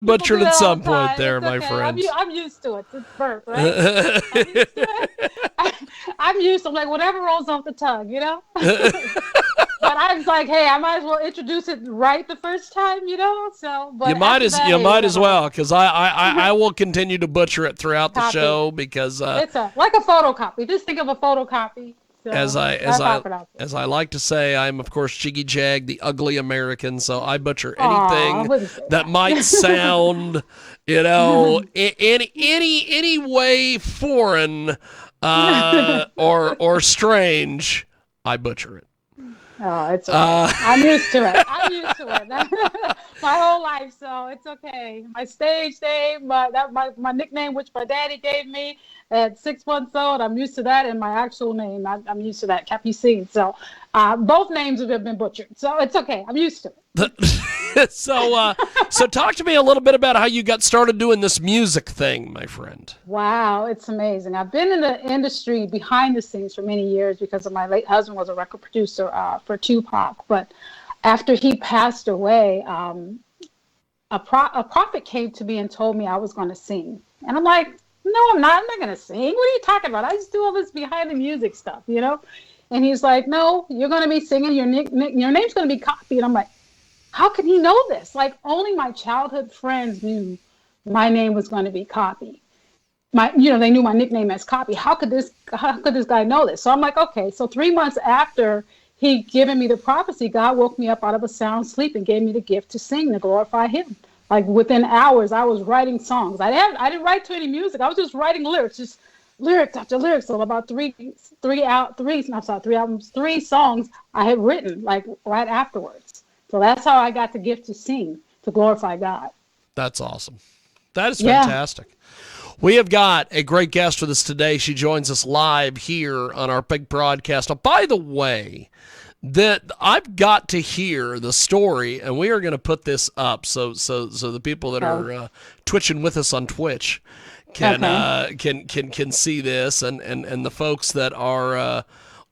People do Butchered at that all some the point time. there, It's my okay. friend. I'm used to it. It's birth, right? I'm used to it. I'm used to like whatever rolls off the tongue, you know? But I was like, hey, I might as well introduce it right the first time, you know? So, but after that, You hey, might as whatever. well, because I will continue to butcher it throughout the Copy. show because It's a like a photocopy. Just think of a photocopy. as So I as that's how I I pronounce it. as I like to say, I'm of course Jiggy Jag, the ugly American. So I butcher Aw, I anything wouldn't say that might sound, any way foreign that. or strange. I butcher it. Oh, it's okay. Uh, I'm used to it. I'm used to it. My whole life, so it's okay. My stage name, my nickname, which my daddy gave me at 6 months old, I'm used to that, and my actual name, I'm used to that, Capucine. So, both names have been butchered, so it's okay. I'm used to it. so talk to me a little bit about how you got started doing this music thing, my friend. Wow, it's amazing. I've been in the industry behind the scenes for many years because of my late husband was a record producer for Tupac. But after he passed away, a prophet came to me and told me I was going to sing. And I'm like, no, I'm not. I'm not going to sing. What are you talking about? I just do all this behind the music stuff, you know? And he's like, no, you're going to be singing. Your name's going to be Coppe. And I'm like, how can he know this? Like, only my childhood friends knew my name was going to be Coppe. They knew my nickname as Coppe. How could this guy know this? So I'm like, okay. So 3 months after he given me the prophecy, God woke me up out of a sound sleep and gave me the gift to sing to glorify him. Like within hours, I was writing songs. I didn't write to any music. I was just writing lyrics, just lyrics after lyrics. So about three albums, three songs I had written like right afterwards. So that's how I got the gift to sing to glorify God. That's awesome. That is Yeah. fantastic. We have got a great guest with us today. She joins us live here on our big broadcast. Now, by the way, that I've got to hear the story, and we are going to put this up so the people that Oh, are twitching with us on Twitch can okay. can see this, and the folks that are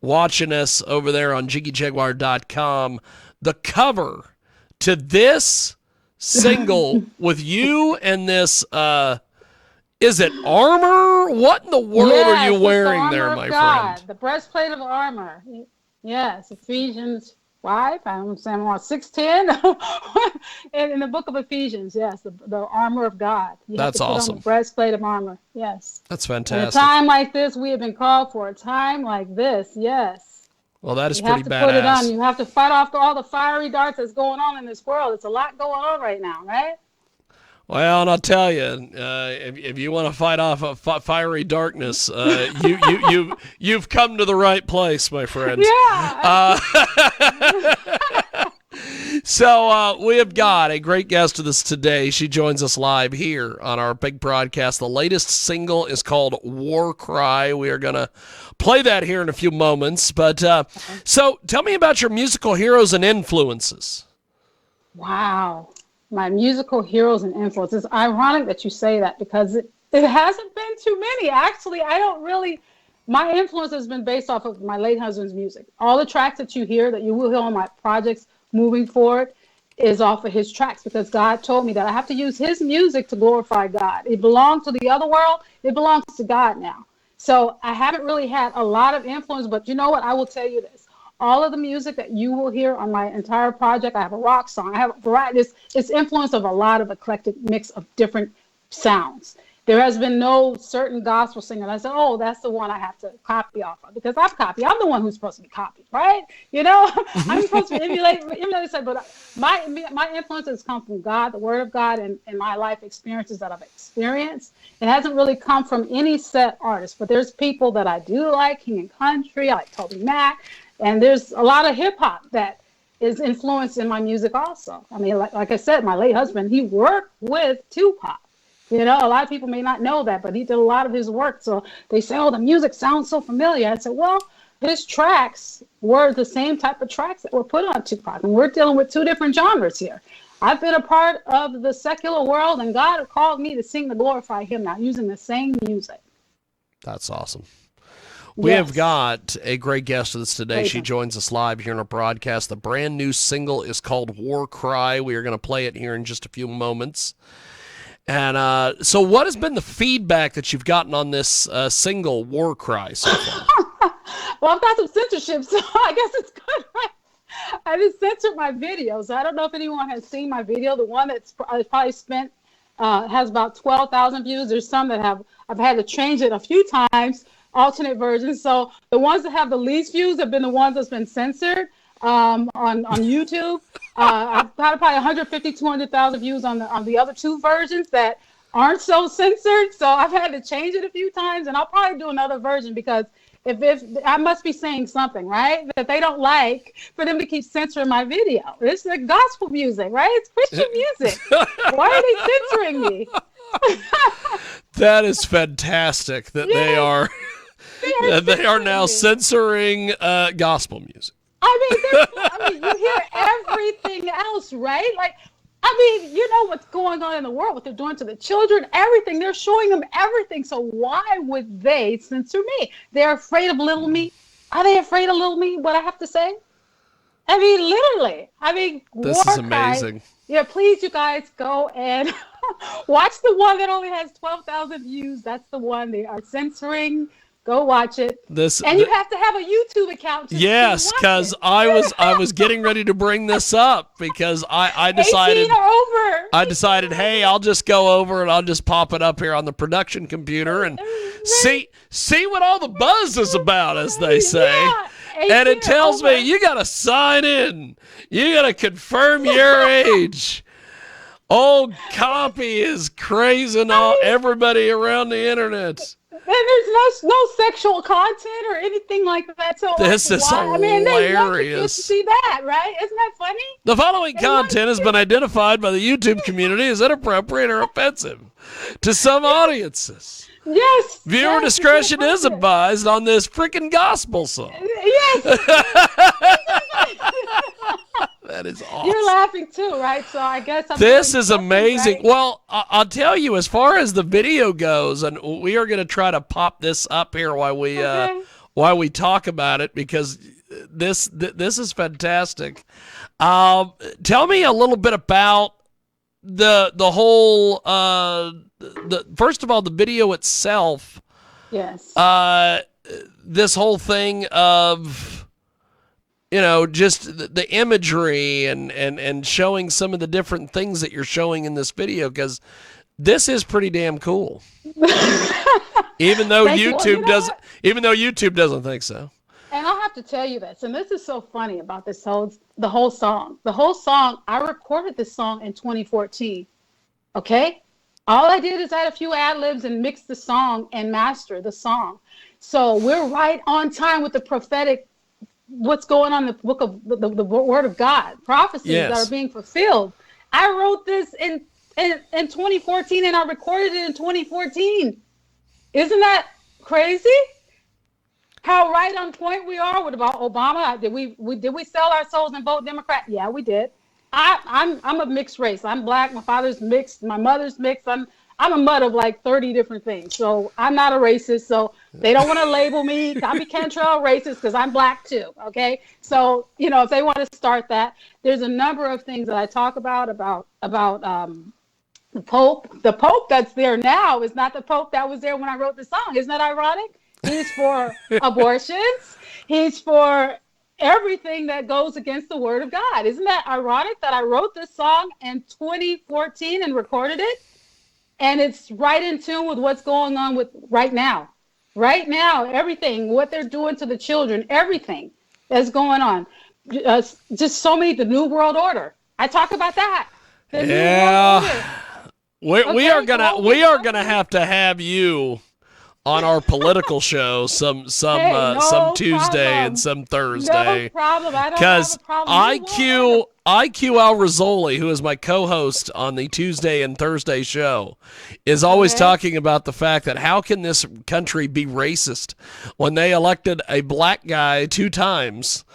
watching us over there on JiggyJaguar.com. The cover to this single with you and this. Is it armor? What in the world are you Yes, it's the wearing there, armor of my friend? God, the breastplate of armor. Yes, Ephesians 5, I'm saying 6:10. In the book of Ephesians, yes, the armor of God. You have to That's put on the awesome. breastplate of armor. Yes. That's In a fantastic. time like this, we have been called for a time like this. Yes. Well, that is You pretty have to put it on. badass. You have to fight off all the fiery darts that's going on in this world. It's a lot going on right now, right? Well, and I'll tell you, if you want to fight off a fiery darkness, you've come to the right place, my friend. Yeah. Uh, So we have got a great guest with us today. She joins us live here on our big broadcast. The latest single is called War Cry. We are going to play that here in a few moments. But so tell me about your musical heroes and influences. Wow. My musical heroes and influences. It's ironic that you say that because it hasn't been too many. Actually, I don't really. My influence has been based off of my late husband's music. All the tracks that you hear, that you will hear on my projects moving forward, is off of his tracks because God told me that I have to use his music to glorify God. It belongs to the other world. It belongs to God now. So I haven't really had a lot of influence, but you know what? I will tell you this. All of the music that you will hear on my entire project, I have a rock song. I have a variety. It's influence of a lot of eclectic mix of different sounds. There has been no certain gospel singer that said, "Oh, that's the one I have to copy off of," because I've copied. I'm the one who's supposed to be copied, right? You know, I'm supposed to emulate. But my influences come from God, the Word of God, and my life experiences that I've experienced. It hasn't really come from any set artist, but there's people that I do like, King and Country. I like Toby Mac, and there's a lot of hip hop that is influenced in my music also. I mean, like I said, my late husband, he worked with Tupac. You know, a lot of people may not know that, but he did a lot of his work. So they say, oh, the music sounds so familiar. I said, well, his tracks were the same type of tracks that were put on Tupac. And we're dealing with two different genres here. I've been a part of the secular world, and God called me to sing to glorify him now using the same music. That's awesome. We have Yes. got a great guest with us today. Praise She him. joins us live here in our broadcast. The brand new single is called War Cry. We are going to play it here in just a few moments. And so what has been the feedback that you've gotten on this single, War Cry, so far? Well, I've got some censorship, so I guess it's good, right? I just censored my video, so I don't know if anyone has seen my video. The one that's probably spent has about 12,000 views. There's some that I've had to change it a few times, alternate versions. So the ones that have the least views have been the ones that's been censored on YouTube. I've got probably 150, 200,000 views on the other two versions that aren't so censored. So I've had to change it a few times, and I'll probably do another version because if I must be saying something, right, that they don't like for them to keep censoring my video. It's like gospel music, right? It's Christian music. Why are they censoring me? That is fantastic that Yes, they are now me. censoring gospel music. I mean, you hear everything else, right? Like, I mean, you know what's going on in the world, what they're doing to the children, everything. They're showing them everything. So why would they censor me? They're afraid of little me. Are they afraid of little me? What I have to say? I mean, literally. I mean, This is amazing. Yeah, please, you guys, go and watch the one that only has 12,000 views. That's the one they are censoring. Go watch it. And you have to have a YouTube account. Yes, because I was getting ready to bring this up because I decided 18 or over. I decided, hey, I'll just go over and I'll just pop it up here on the production computer and see what all the buzz is about, as they say. Yeah, and it tells me over. you got to sign in. You got to confirm your age. Old Coppe is crazing everybody around the internet. And there's no sexual content or anything like that. So this is hilarious. I mean, they want you to see that, right? Isn't that funny? The following content has been identified by the YouTube community as inappropriate or offensive to some audiences. Yes. Viewer discretion is advised on this freaking gospel song. Yes. That is awesome. You're laughing too, right? So I guess this is amazing. Right? Well, I'll tell you, as far as the video goes, and we are going to try to pop this up here while we talk about it because this is fantastic. Tell me a little bit about the whole. First of all, the video itself. Yes. This whole thing of, you know, just the imagery and showing some of the different things that you're showing in this video, because this is pretty damn cool. even though YouTube doesn't think so. And I'll have to tell you this, and this is so funny about the whole song. The whole song, I recorded this song in 2014. Okay? All I did is add a few ad-libs and mix the song and master the song. So we're right on time with the prophetic, what's going on in the book of the Word of God, prophecies that are being fulfilled. I wrote this in 2014 and I recorded it in 2014. Isn't that crazy? How right on point we are with about Obama. Did we sell our souls and vote Democrat? Yeah, we did. I'm a mixed race. I'm black. My father's mixed. My mother's mixed. I'm a mud of like 30 different things. So I'm not a racist. So they don't want to label me. I be Cantrell racist because I'm black too. Okay. So, you know, if they want to start that, there's a number of things that I talk about the Pope. The Pope that's there now is not the Pope that was there when I wrote the song. Isn't that ironic? He's for abortions. He's for everything that goes against the Word of God. Isn't that ironic that I wrote this song in 2014 and recorded it? And it's right in tune with what's going on with right now. Right now, everything, what they're doing to the children, everything that's going on. Just so many, the New World Order. I talk about that. The New World Order. We are gonna have to have you on our political show some Tuesday and some Thursday. No problem. I don't have Because a problem. IQ Al Rizzoli, who is my co-host on the Tuesday and Thursday show, is always talking about the fact that how can this country be racist when they elected a black guy 2 times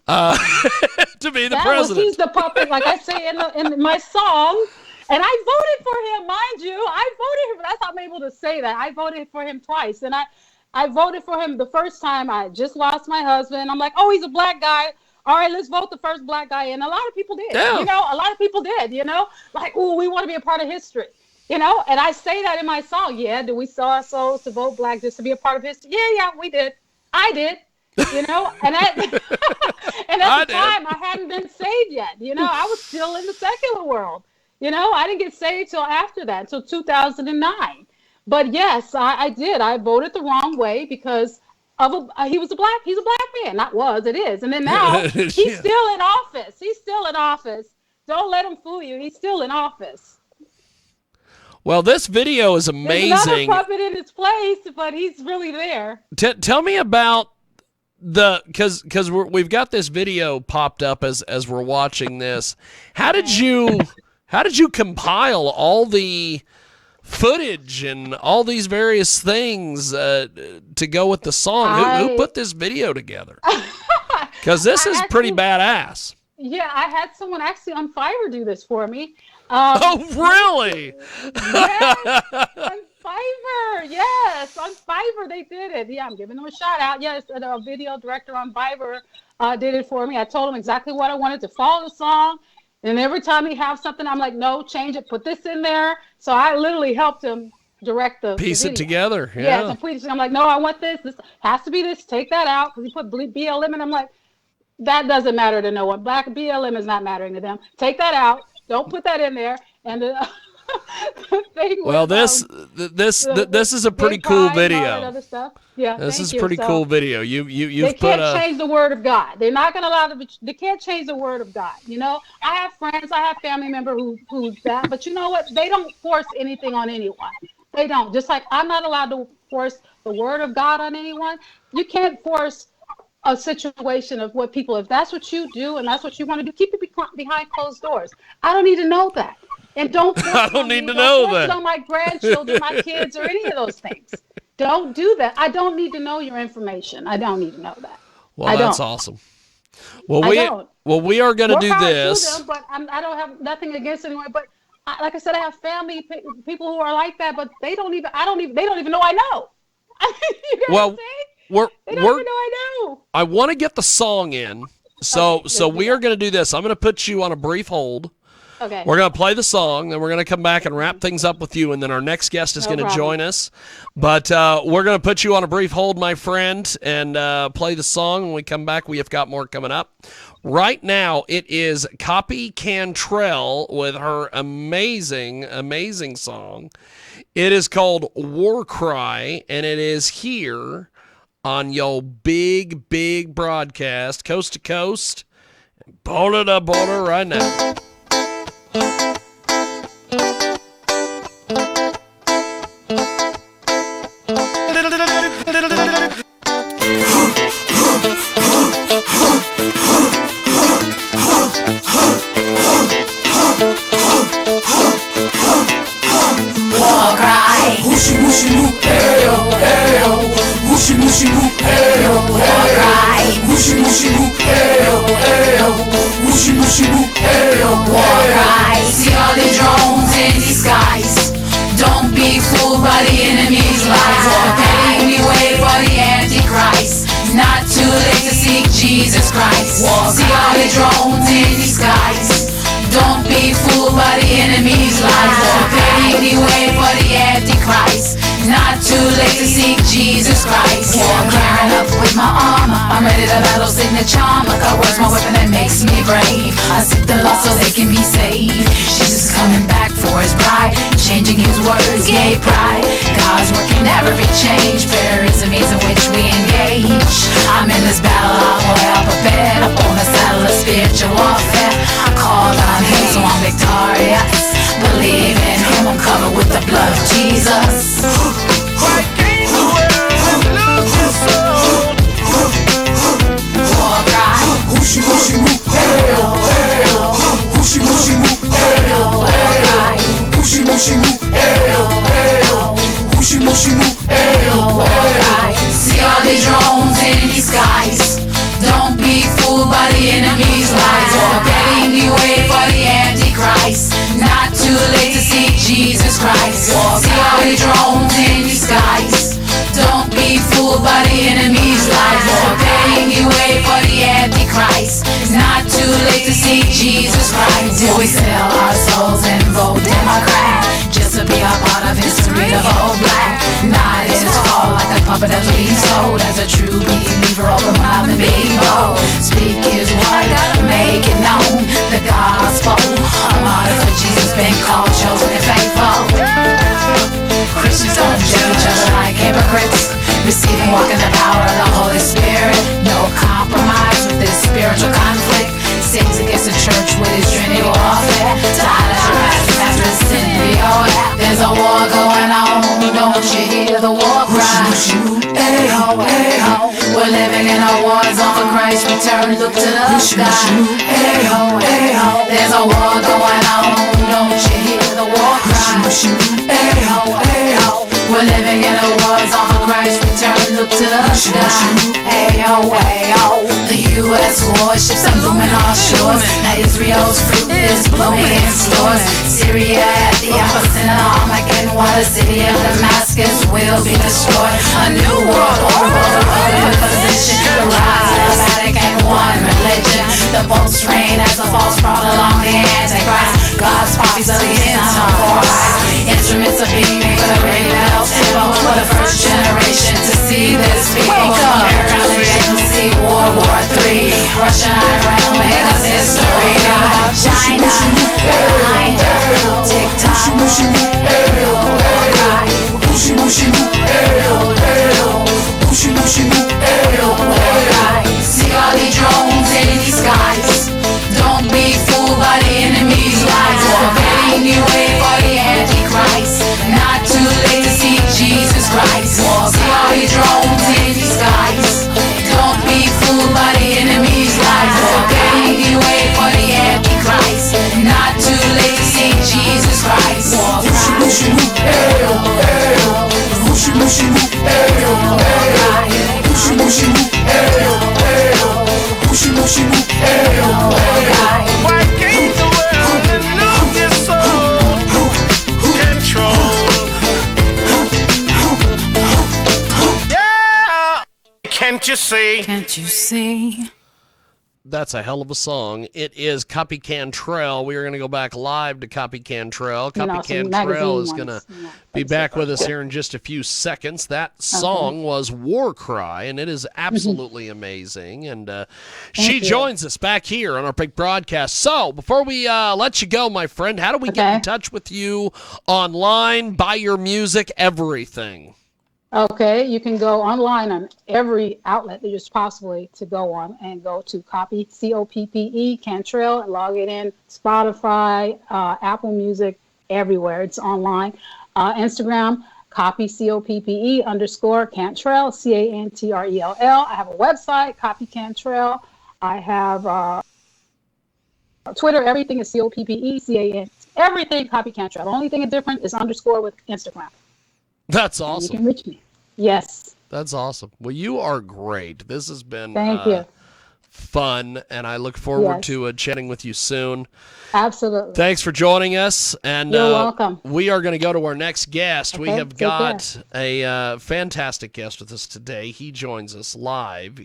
to be the president? He's the puppet, like I say in my song. And I voted for him, mind you. I voted him. That's how I'm able to say that. I voted for him twice. And I voted for him the first time. I just lost my husband. I'm like, oh, he's a black guy. All right, let's vote the first black guy. And a lot of people did. Yeah. You know, a lot of people did, you know. Like, oh, we want to be a part of history. And I say that in my song. Yeah, do we sell our souls to vote black just to be a part of history? Yeah, we did. I did. And at, and at the time, I hadn't been saved yet. I was still in the secular world. I didn't get saved till after that, till 2009. But yes, I did. I voted the wrong way because he's a black man. Not was, it is. And then now he's still in office. He's still in office. Don't let him fool you. He's still in office. Well, this video is amazing. There's another puppet in his place, but he's really there. Tell me about because we've got this video popped up as we're watching this. How did you compile all the footage and all these various things to go with the song? Who put this video together? Because this is pretty badass. Yeah, I had someone actually on Fiverr do this for me. Oh, really? Yes, on Fiverr. Yes, on Fiverr they did it. Yeah, I'm giving them a shout out. Yes, a video director on Fiverr did it for me. I told him exactly what I wanted to follow the song. And every time he have something, I'm like, no, change it, put this in there. So I literally helped him direct the piece it together. Yeah, I'm like, no, I want this. This has to be this. Take that out. Because he put BLM, and I'm like, that doesn't matter to no one. Black BLM is not mattering to them. Take that out. Don't put that in there. And the thing well, this is a pretty cool video. Other stuff. Yeah, this is pretty cool video. You've they can't change the word of God. They're not going to allow they can't change the word of God. I have friends, I have family members who's that, but you know what? They don't force anything on anyone. They don't. Just like I'm not allowed to force the word of God on anyone. You can't force a situation of what people, if that's what you do and that's what you want to do, keep it behind closed doors. I don't need to know that. And don't force I don't need to know that. On my grandchildren, my kids, or any of those things. Don't do that. I don't need to know your information. I don't need to know that. Well, that's awesome. Well, we are going to do this. Them, but I don't have nothing against anyone. But like I said, I have family people who are like that, but they don't even know I know. You know what I'm saying? I know. I want to get the song in, so we are going to do this. I'm going to put you on a brief hold. Okay. We're going to play the song, then we're going to come back and wrap things up with you, and then our next guest is going to join us. But we're going to put you on a brief hold, my friend, and play the song. When we come back, we have got more coming up. Right now, it is Coppe Cantrell with her amazing, amazing song. It is called War Cry, and it is here on your big, big broadcast, coast to coast, border to border right now. See all the drones in the skies. Don't be fooled by the enemy's lies. Paving the way for the Antichrist. Not too late to seek Jesus Christ. See all the drones in the skies. Don't be fooled by the enemy's lies. Paving the way for the Antichrist. Not too late to seek Jesus Christ. I'm gearing up with my armor. I'm ready to battle Satan the charmer. God works my weapon that makes me brave. I seek the lost so they can be saved. Jesus is coming back for his bride. Changing his words, gay pride. God's working every change. Prayer is the means in which we engage. I'm in this battle, I'm well prepared. Up on the saddle of spiritual warfare. I call on him so I'm victorious. Believe in him, I'm covered with the blood of Jesus. War cry. Whooshy whooshy whoop, hey oh, hey oh. Whooshy whooshy whoop, hey oh, hey oh. Whooshy whooshy whoop, hey oh, hey oh. Whooshy whooshy whoop, hey oh, hey oh. See all the drones in the skies. Don't be fooled by the enemy's lies. Paving the way for the Antichrist. Not too late to seek Jesus Christ. See all the drones in the skies. Don't be fooled by the enemy's lies, or paying you way for the Antichrist. It's not too late to seek Jesus Christ. Will we sell our souls and vote Democrat just to be a part of history of all black? Not his fault, like a puppet that's being sold. As a true believer, open mouth and be bold. Speak his word, make it known. The gospel, a martyr for Jesus, been called, chosen, and faithful. Christians don't judge each other like hypocrites. Receive and walk in the power of the Holy Spirit. No compromise with this spiritual conflict. Sings against the church with his Trinity warfare. Tired of harassing after sin be aware. There's a war going on, don't you hear the war cry? Hey-ho, hey-ho. We're living in a war zone for Christ's return. Look to the sky. Hey-ho, hey-ho. There's a war going on, don't you hear the war cry? Hey-ho, hey-ho. We're living in a war zone for Christ's return. Look to the sky. Hey-ho, hey-ho. The U.S. warships are looming offshore. Now Israel's fruit is blooming in stores. Syria at the opposite of Armageddon, while the city of Damascus will be destroyed. A new world order will be position. The rise of the Vatican, one religion. The Pope's reign as a false prophet along the Antichrist. God's prophets of the end time for us. Instruments are being made for the ring bells. For the first generation to see this people. America will see World War III. Russia, Iran, make us history. China, behind her. TikTok, see all these drones in the skies. Don't be fooled by the enemy's lies, or paying you way for the Antichrist. Not too late to seek Jesus Christ. See all these drones in the skies. Don't be fooled by the enemy's lies, or paying you way for the Antichrist. Not too late to seek Jesus Christ. Why can't the world and lose your soul? Control. Yeah. Can't you see? Can't you see? That's a hell of a song. It is Coppe Cantrell. We are going to go back live to Coppe Cantrell. Coppe Cantrell is going to be back with us here in just a few seconds. That song was War Cry, and it is absolutely amazing. And she joins us back here on our big broadcast. So before we let you go, my friend, how do we get in touch with you online, buy your music, everything? Okay, you can go online on every outlet that is possibly to go on, and go to Coppe, C-O-P-P-E, Cantrell, log it in, Spotify, Apple Music, everywhere. It's online. Instagram, Coppe, C-O-P-P-E _ Cantrell, C-A-N-T-R-E-L-L. I have a website, Coppe Cantrell. I have Twitter, everything is C-O-P-P-E, C-A-N, everything Coppe Cantrell. The only thing is different is _ with Instagram. That's awesome. You can reach me. Yes. That's awesome. Well, you are great. This has been Thank you. Fun, and I look forward to chatting with you soon. Absolutely. Thanks for joining us. And you're welcome. We are going to go to our next guest. Okay, we have got a fantastic guest with us today. He joins us live.